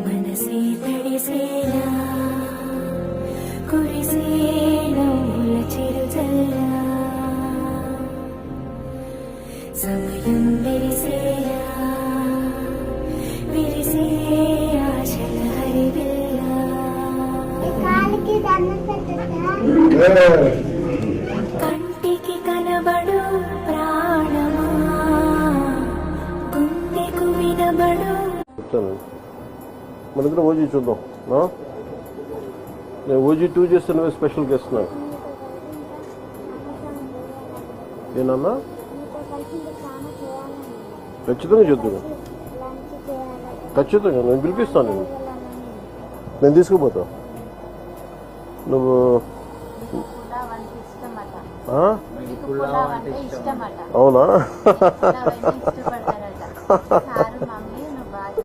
మనసే తడిసేలా కురిసేలా చిరుజల్లా సమయం విరిసేలా విరిసే ఆశల హరివిల్లా కాలికి దండం పెట్టొచ్చా కంటికి కనబడు ప్రాణమా గుండెకు వినబడు మన దగ్గర ఓజీ చూద్దాం. నేను ఓజీ 2 చేస్తున్న స్పెషల్ గెస్ట్ నాకు ఏనన్నా ఖచ్చితంగా చూద్దాం. ఖచ్చితంగా నేను పిలిపిస్తాను. నేను తీసుకుపోతా. నువ్వు అవునా?